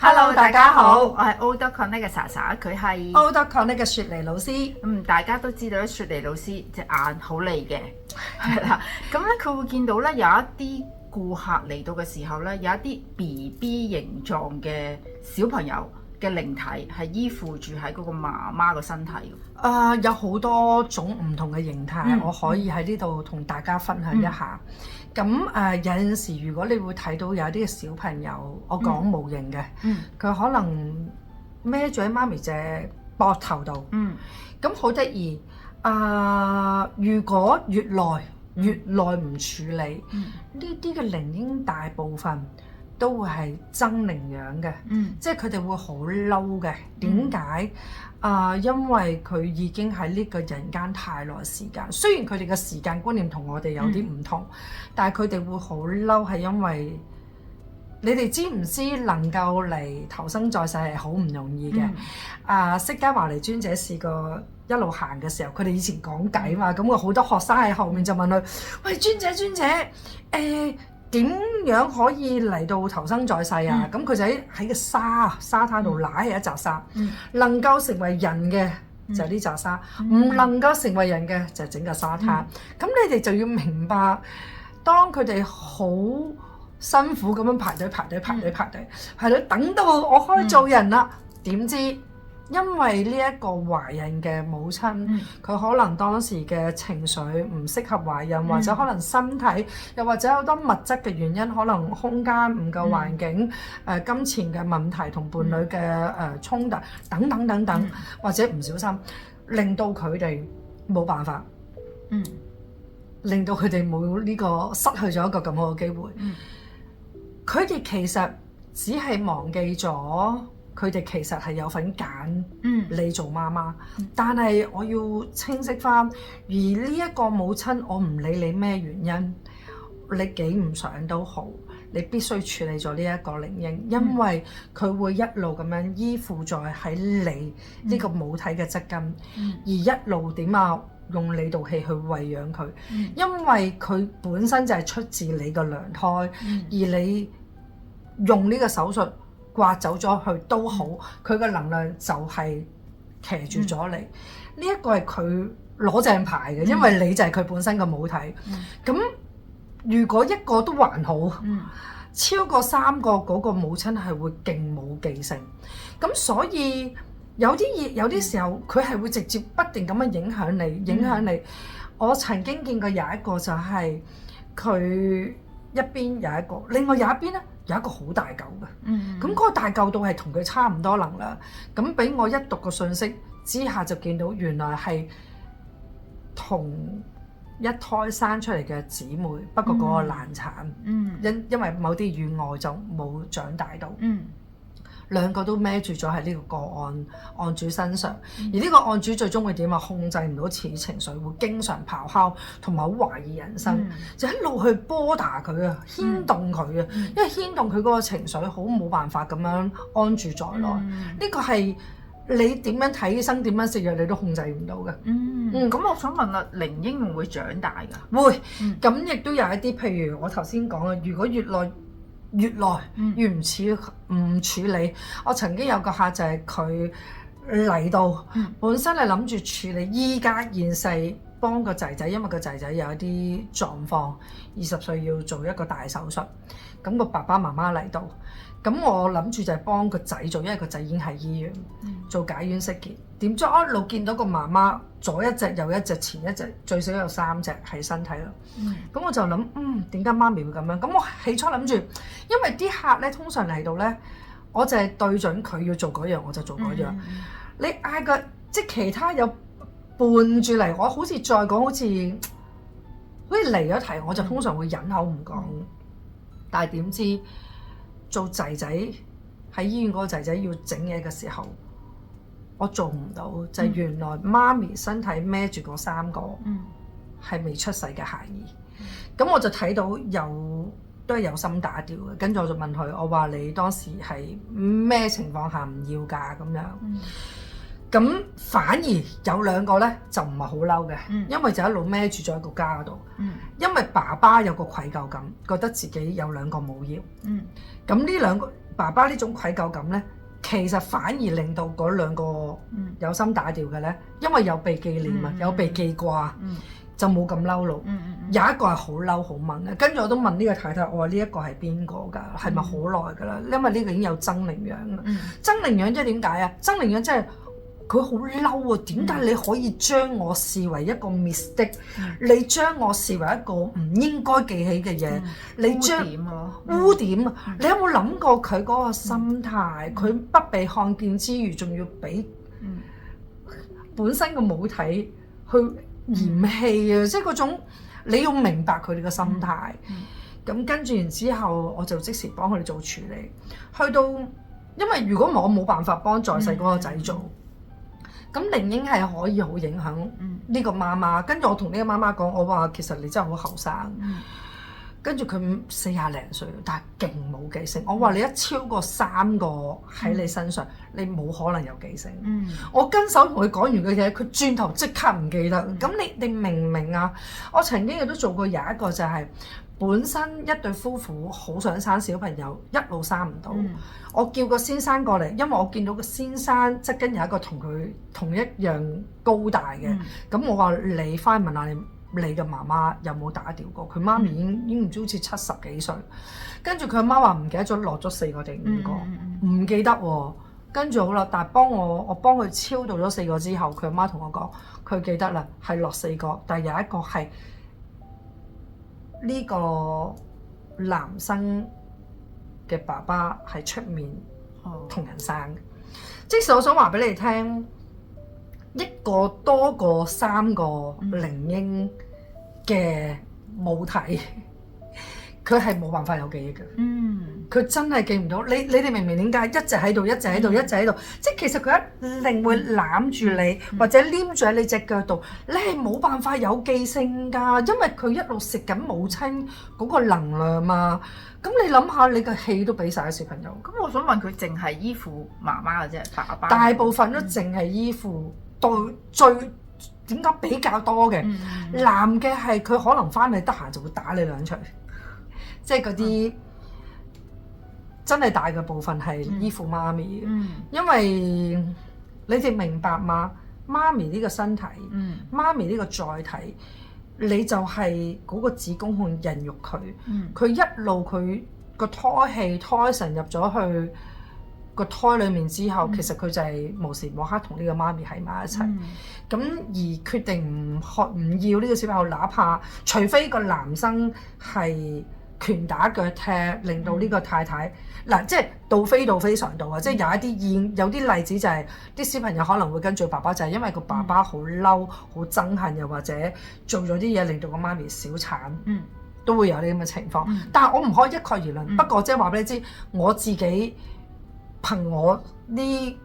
Hello，大家好，我係 Old Connect 嘅莎莎，佢係 Old Connect 嘅雪梨老師。大家都知道雪梨老師隻眼好利嘅，係啦。咁咧佢會見到咧有一啲顧客嚟到嘅時候咧，有一啲 BB 形狀嘅小朋友嘅靈體係依附住喺嗰個媽媽個身體。有好多種唔同嘅形態，我可以喺呢度同大家分享一下。咁有陣時，如果你會睇到有啲小朋友，我講無形嘅，佢可能孭住喺媽咪隻膊頭度，咁好得意。如果越耐唔處理，呢啲嘅靈嬰大部分都會係猙獰樣嘅，即係佢哋會好嬲嘅。點解？因為佢已經喺呢個人間太耐時間，雖然佢哋嘅時間觀念同我哋有啲唔同，但係佢哋會好嬲，係因為你哋知唔知能夠嚟投生在世係好唔容易嘅？釋迦牟尼尊者試過一路行嘅時候，佢哋以前講偈嘛，咁好多學生喺後面就問佢：喂，尊者，點樣可以嚟到投生在世啊？咁佢就喺個沙灘度揦起一紮沙，能夠成為人嘅就係呢紮沙，唔能夠成為人嘅就係整個沙灘。咁你哋就要明白，當佢哋好辛苦咁樣排隊，等到我可以做人啦，點知？因為呢一個懷孕嘅母親，佢可能當時嘅情緒唔適合懷孕，或者可能身體，又或者好多物質嘅原因，可能空間唔夠環境，金錢嘅問題同伴侶嘅衝突等等，或者唔小心，令到佢哋冇辦法，令到佢哋冇呢個失去咗一個咁好嘅機會。佢哋其實只係忘記咗。佢哋其實係有份揀你做媽媽，但係我要清晰返，而呢一個母親，我唔理你咩原因，你幾唔想都好，你必須處理咗呢一個靈嬰，因為佢會一路咁樣依附在喺你呢個母體嘅質根，而一路點啊用你道氣去餵養佢，因為佢本身就係出自你個娘胎，而你用呢個手術刮走咗佢都好，佢嘅能量就係騎住咗你。呢一個係佢攞正牌嘅，因為你就係佢本身嘅母體。咁如果一個都還好，超過3個嗰個母親係會勁冇記性。咁所以有啲時候佢係會直接不斷咁樣影響你。我曾經見過有一個就係佢一邊有一個，另外有一邊咧。有一個好大嚿嘅，咁嗰個大嚿度係同佢差唔多能量，咁俾我一讀個信息之下就見到原來係同一胎生出嚟嘅姊妹，不過嗰個難產，因為某啲意外就冇長大到。兩個都孭住咗喺呢個案主身上，而呢個案主最終會點啊？控制唔到自己情緒，會經常咆哮，同埋好懷疑人生，就一路去波打佢啊，牽動佢啊，因為牽動佢嗰個情緒好冇辦法咁樣安住在內。呢個係你點樣睇醫生、點樣食藥，你都控制唔到嘅。咁我想問啦，靈嬰會唔會長大㗎？會，咁亦都有一啲，譬如我頭先講嘅，如果越唔處理，我曾經有個客就係佢嚟到，本身係諗住處理依家現世幫個仔仔，因為個仔仔有一啲狀況，20歲要做一個大手術，咁個爸爸媽媽嚟到，咁我諗住就係幫個仔做，因為個仔已經喺醫院做解院釋結，點知我一路見到個媽媽左一隻右一隻前一隻，最少有3隻喺身體度，咁我就諗點解媽咪會咁樣？咁我起初諗住，因為啲客咧通常嚟到咧，我就係對準佢要做嗰樣，我就做嗰樣。你嗌個即係其他有伴住嚟，我好似再講好似離咗題，我就通常會忍口唔講。但係點知做仔仔喺醫院嗰個仔仔要整嘢嘅時候，我做唔到，就係原來媽咪身體孭住嗰3個係未出世嘅孩兒。咁我就睇到都係有心打掉嘅，跟住我就問佢，我話你當時係咩情況下唔要㗎咁樣？咁反而有2個咧就唔係好嬲嘅，因為就一路孭住咗喺個家度，因為爸爸有個愧疚感，覺得自己有2個冇要，咁呢2個爸爸呢種愧疚感咧，其實反而令到嗰兩個有心打掉嘅咧，因為有被紀念啊，有被記掛，就冇咁嬲怒。有一個係好嬲好猛嘅，跟住我都問呢個太太，我話呢一個係邊個㗎？係咪好耐㗎啦？因為呢個已經有猙獰樣啦。猙獰樣即係點解啊？猙獰樣即係佢好嬲啊！點解你可以將我視為一個 mistake？你將我視為一個唔應該記起嘅嘢，你將污點啊！你有冇諗過佢嗰個心態？佢不被看見之餘，仲要俾本身個母體去嫌棄啊！即係嗰種你要明白佢哋嘅心態。咁跟住然之後，我就即時幫佢哋做處理。去到因為如果我冇辦法幫在世嗰個仔做。咁靈嬰係可以好影響呢個媽媽，跟住我同呢個媽媽講，我話其實你真係好後生，跟住佢40零歲，但係勁冇記性。我話你一超過3個喺你身上，你冇可能有記性。我跟手同佢講完嘅嘢，佢轉頭即刻唔記得。咁你明唔明啊？我曾經亦都做過有一個就係、本身一對夫婦好想生小朋友，一路生唔到。我叫個先生過嚟，因為我見到個先生側跟有一個同佢同一樣高大嘅。咁我話你翻去問下你嘅媽媽有冇打掉過？佢媽咪已經唔知好似70幾歲。跟住佢阿媽話唔記得咗落咗4個定5個，唔記得喎。跟住好啦，但係我幫佢超度咗4個之後，佢阿媽同我講佢記得啦，係落4個，但係有一個係呢個男生嘅爸爸喺出面同人生嘅。即使我想話俾你聽，一個多過3個靈嬰嘅母體，佢係冇辦法有記憶嘅。佢真係記唔到。你哋明唔明點解一直喺度，一直喺度，一直喺度？即係其實佢一定會攬住你，或者黏住喺你隻腳度，你係冇辦法有記性㗎，因為佢一路食緊母親嗰個能量嘛。咁你諗下，你個氣都俾晒小朋友。咁我想問佢，淨係依附媽媽嘅啫，爸爸？大部分都淨係依附對最點解比較多嘅男嘅係佢可能翻去得閒就會打你兩錘，即係嗰啲真係大嘅部分係依附媽咪嘅。因為你哋明白嘛？媽咪呢個身體，媽咪呢個載體。你就係嗰個子宮控孕育佢，佢一路佢個胎氣胎神入咗去個胎裡面之後，其實佢就係無時無刻同呢個媽咪喺埋一齊。咁而決定唔要呢個小朋友，哪怕除非個男生係拳打腳踢，令到呢個太太嗱，即係到非常道啊！即係有啲例子就係啲小朋友可能會跟住爸爸，就係因為個爸爸好嬲、好憎恨，又或者做咗啲嘢令到個媽咪小產，都會有啲咁嘅情況。但係我唔可以一概而論。不過即係話俾你知，我自己憑我呢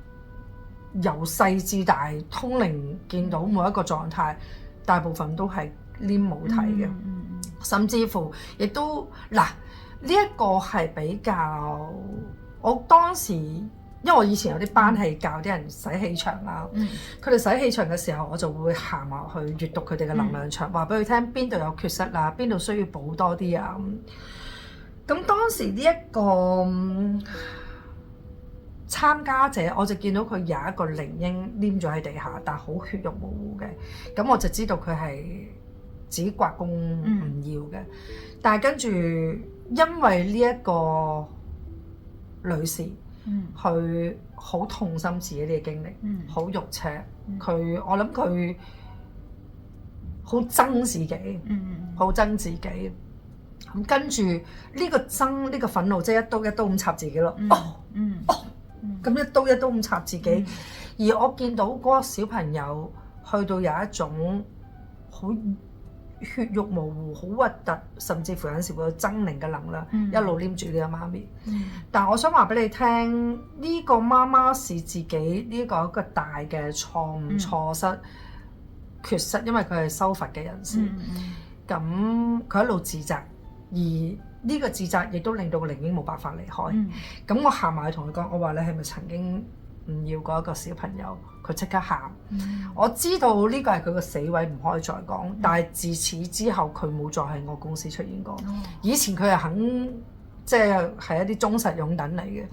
由細至大通靈見到每一個狀態，大部分都係黏母體嘅。甚至乎亦都嗱，呢一個係比較，我當時因為我以前有啲班係教啲人洗氣場啦，佢哋洗氣場嘅時候，我就會行埋去閱讀佢哋嘅能量場，話俾佢聽邊度有缺失啊，邊度需要補多啲啊。咁當時呢一個參加者，我就見到佢有一個靈嬰黏咗喺地下，但係好血肉模糊嘅，咁我就知道佢係自己刮公唔要嘅。但係跟住因為呢一個女士，佢好痛心自己呢個經歷，好肉赤，我諗佢好憎自己，好憎自己。咁跟住呢個憎，呢個憤怒，即係一刀一刀咁插自己咯。咁一刀一刀咁插自己。而我見到嗰個小朋友去到有一種好血肉模糊、好核突，甚至乎有陣時會有猙獰嘅能量，一路黏住呢個媽咪。但係我想話俾你聽，呢個媽媽是自己呢個一個大嘅錯誤、錯失、缺失，因為佢係修佛嘅人士。咁佢一路自責，而呢個自責亦都令到個靈嬰冇辦法離開。咁我行埋去同佢講，我話你係咪曾經唔要過一個小朋友？佢即刻喊。我知道呢個係佢個死位，唔可以再講。但係自此之後，佢冇再喺我公司出現過。以前佢係肯即係一啲忠實擁躉嚟嘅。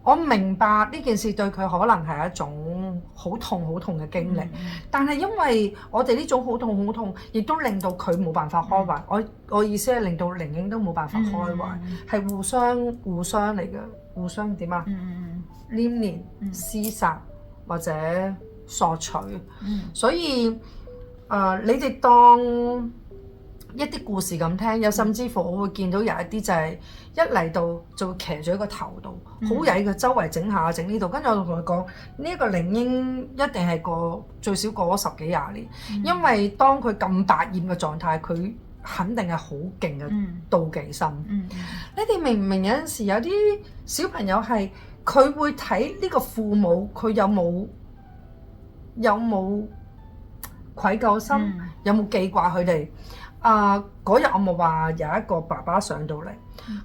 我明白呢件事對佢可能係一種好痛嘅經歷，但係因為我哋呢種好痛，亦都令到佢冇辦法開懷。我意思係令到靈嬰都冇辦法開懷，係互相嚟嘅，互相點啊？黏連、廝殺或者索取。所以你哋當一啲故事咁聽，有甚至乎我會見到有一啲就係一嚟到就會騎咗喺個頭度，好曳嘅，周圍整下整呢度，跟住我就同佢講呢一個靈嬰一定係最少過咗10幾20年，因為當佢咁百厭嘅狀態，佢肯定係好勁嘅妒忌心。你哋明唔明？有陣時有啲小朋友係佢會睇呢個父母，佢有冇愧疚心，有冇記掛佢哋？嗰日我冇話有一個爸爸上到嚟，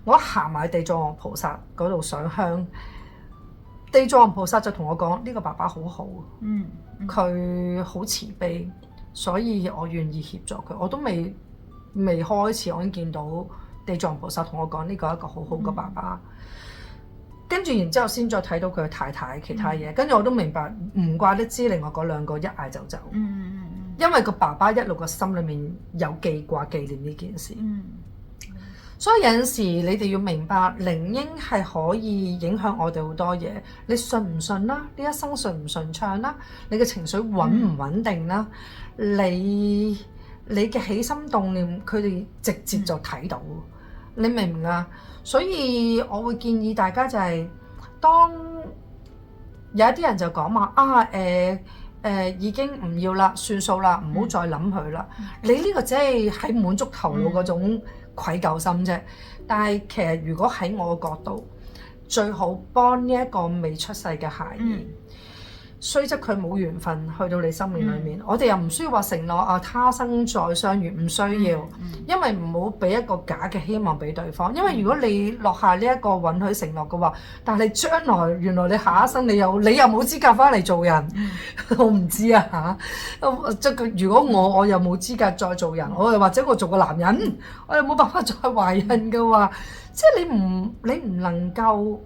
我行埋地藏王菩薩嗰度上香，地藏王菩薩就同我講：呢個爸爸好好，佢好慈悲，所以我願意協助佢。我都未開始，我已經見到地藏王菩薩同我講呢個係一個好好嘅爸爸。跟住然之後先再睇到佢嘅太太其他嘢，跟住我都明白，唔怪得知另外嗰兩個一嗌就走。因為個爸爸一路個心裏面有記掛紀念呢件事，所以有陣時你哋要明白靈嬰係可以影響我哋好多嘢。你信唔信啦？呢一生順唔順暢啦？你嘅情緒穩唔穩定啦？你嘅起心動念，佢哋直接就睇到，你明唔明啊？所以我會建議大家就係，當有一啲人就講話已經唔要啦，算數啦，唔好再諗佢啦。你呢個只係喺滿足頭腦嗰種愧疚心啫。但係其實如果喺我嘅角度，最好幫呢一個未出世嘅孩兒，雖則佢冇緣分去到你生命裏面，我哋又唔需要話承諾他生再相遇，唔需要，因為唔好俾一個假嘅希望俾對方。因為如果你落下呢一個允許承諾嘅話，但係你將來原來你下一生你又冇資格翻嚟做人，我唔知啊嚇。即係如果我又冇資格再做人，我又或者我做個男人，我又冇辦法再懷孕嘅話，即係你唔能夠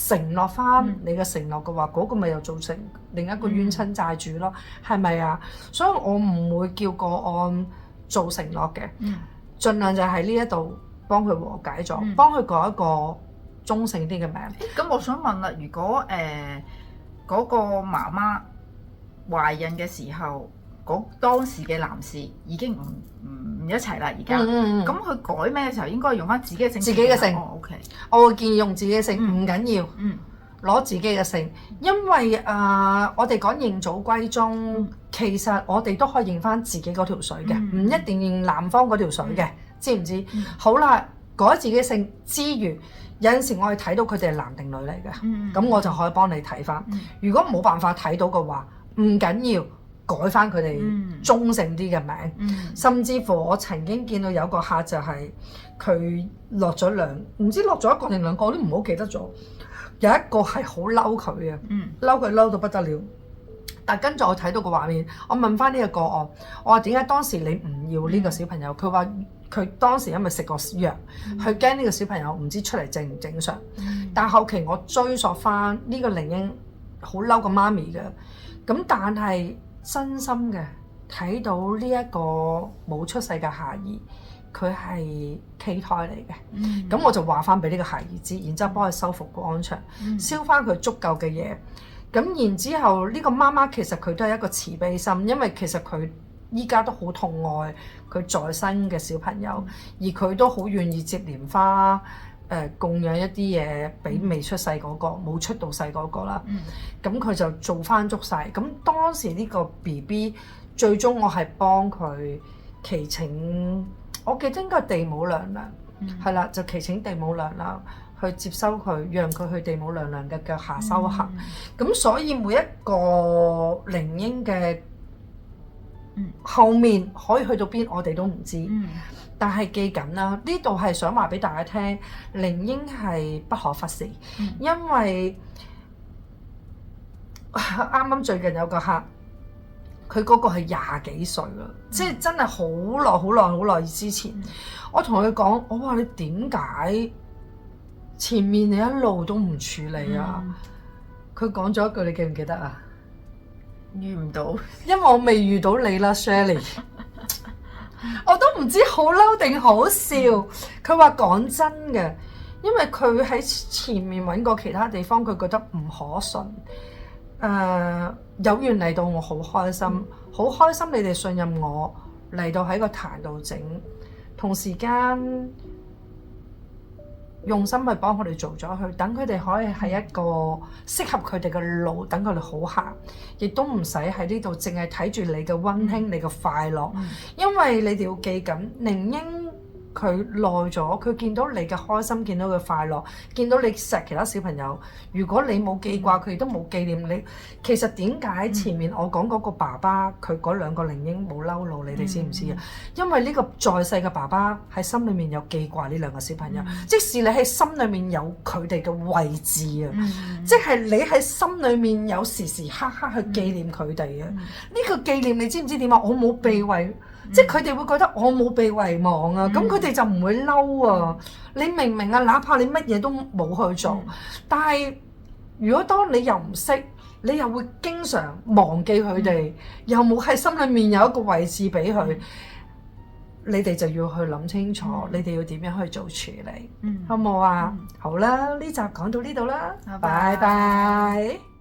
承諾翻你嘅承諾嘅話，嗰個咪又造成另一個冤親債主咯，係咪啊？所以我唔會叫個案做承諾嘅，盡量就喺呢一度幫佢和解咗，幫佢改一個中性啲嘅名。咁我想問啦，如果嗰個媽媽懷孕嘅時候，當時嘅男士已經唔一齊啦，而家咁佢改名嘅時候應該用翻自己嘅姓。自己嘅姓。OK。我會建議用自己嘅姓，唔緊要。攞自己嘅姓，因為我哋講認祖歸宗，其實我哋都可以認翻自己嗰條水嘅，唔一定認男方嗰條水嘅，知唔知？好啦，改自己嘅姓之餘，有陣時我係睇到佢哋係男定女嚟嘅，咁我就可以幫你睇翻。如果冇辦法睇到嘅話，唔緊要。改翻佢哋中性啲嘅名，甚至乎我曾經見到有個客就係佢落咗唔知落咗1個定2個，我都唔好記得咗。有一個係好嬲佢嘅，嬲佢嬲到不得了。但跟住我睇到個畫面，我問翻呢個個案，我話點解當時你唔要呢個小朋友？佢話佢當時因為食過藥，佢驚呢個小朋友唔知出嚟正唔正常。但後期我追溯翻呢個靈嬰好嬲個媽咪嘅，咁但係。真心嘅睇到呢一個冇出世嘅孩兒，佢係畸胎嚟嘅。咁我就話翻俾呢個孩兒知，然之後幫佢修復個安詳，燒翻佢足夠嘅嘢。咁然之後呢個媽媽其實佢都係一個慈悲心，因為其實佢依家都好痛愛佢在生嘅小朋友，而佢都好願意接蓮花。供養一啲嘢俾未出世嗰個，冇出到世嗰個啦。咁佢就做翻足晒。咁當時呢個 BB 最終我係幫佢祈請，我記得應該係地母娘娘，係啦，就祈請地母娘娘去接收佢，讓佢去地母娘娘嘅腳下修行。咁所以每一個靈嬰嘅後面可以去到邊，我哋都唔知。但係記緊啦，呢度係想話俾大家聽，靈嬰係不可忽視，因為啱啱最近有個客，佢嗰個係廿幾歲啦，即係真係好耐之前。我同佢講，我話你點解前面你一路都唔處理啊？佢講咗一句，你記唔記得啊？遇唔到，因為我未遇到你啦，Shirley。我都唔知好嬲定好笑。佢話講真嘅，因為佢喺前面揾過其他地方，佢覺得唔可信。有緣嚟到我好開心，好開心你哋信任我嚟到喺個壇度整，同時間用心去幫佢哋做咗佢，等佢哋可以喺一個適合佢哋嘅路，等佢哋好行，亦都唔使喺呢度淨係睇住你嘅溫馨、你嘅快樂，因為你哋要記緊，寧英佢耐咗，佢見到你嘅開心，見到佢快樂，見到你錫其他小朋友。如果你冇記掛佢，亦都冇紀念你。其實點解前面我講嗰個爸爸佢嗰兩個靈英冇嬲怒，你哋知唔知啊？因為呢個在世嘅爸爸喺心裏面有記掛呢兩個小朋友，即使你喺心裏面有佢哋嘅位置啊，即係你喺心裏面有時時刻刻去紀念佢哋啊。呢個紀念你知唔知點啊？我冇被遺。即係佢哋會覺得我冇被遺忘啊，咁佢哋就唔會嬲啊。你明唔明啊？哪怕你乜嘢都冇去做，但係如果當你又唔識，你又會經常忘記佢哋，又冇喺心裏面有一個位置俾佢，你哋就要去諗清楚，你哋要點樣去做處理，好冇啊？好啦，呢集講到呢度啦，拜拜。